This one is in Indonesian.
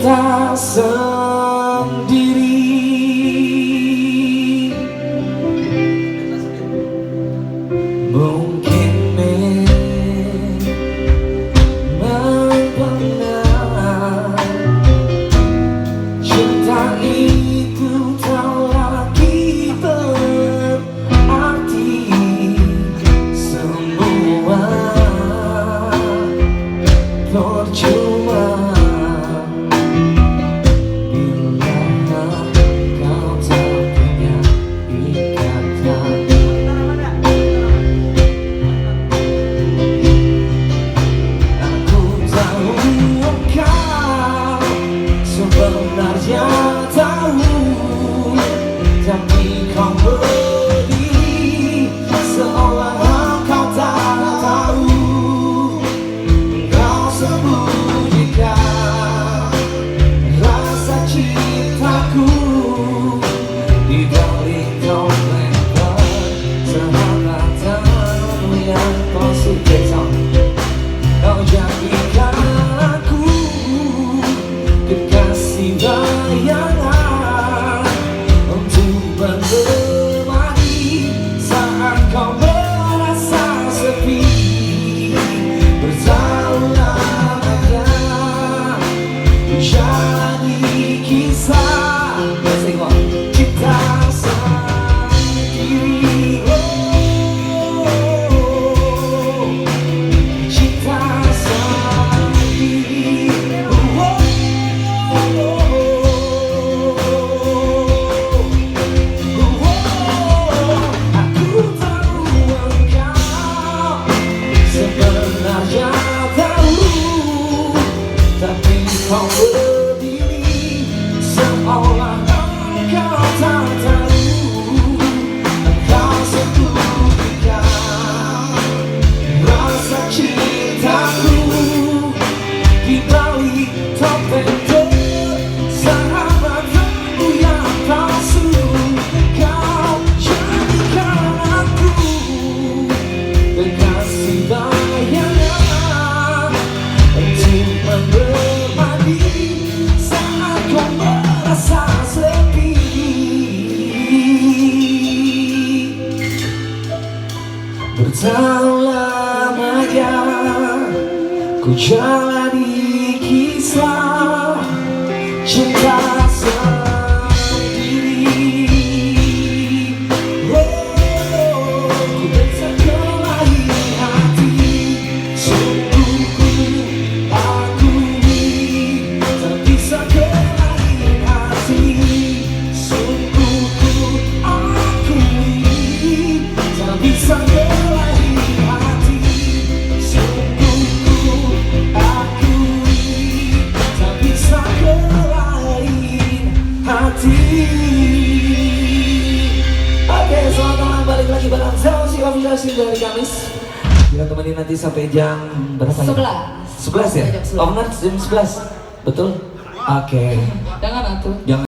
cinta sendiri. Mungkin memang benar cinta itu tak lagi berarti. Semua percuma bila kau tak punya ikatan. Aku tahu engkau sebenarnya tahu, tapi kau berdiri seolah kau tak tahu. Kau sembunyikan rasa cintaku di balik topeng persahabatanmu yang palsu. Kau jadikan aku kekasih bayangan untuk menemani saat kau merasa sepi. Bertahun lamanya ku jalani kisah kita sendiri. Cinta sendiri. Aku tahu engkau sebenarnya tahu, tapi kau berdiri seolah engkau tak tahu. Engkau sembunyikan rasa cintaku di balik topeng persahabatanmu yang palsu. Kau jadikan aku kekasih bayangan untuk menemani saat kau merasa sepi. Bertahun lamanya ku jalani kisah cinta sendiri. Ku bersekelahi hati, sungguh ku akui tak bisa kelahi hati. Sungguh ku akui tak bisa kelahi hati. Sungguh ku akui tak bisa kelahi hati. Oke, selamat malam, balik lagi bareng Telekustik dari Kamis. Kita temenin nanti sampai jam berapa ya? 11 ya? Jam 11. Oh benar, jam 11. Betul? Oke. Jangan atuh. Jangan.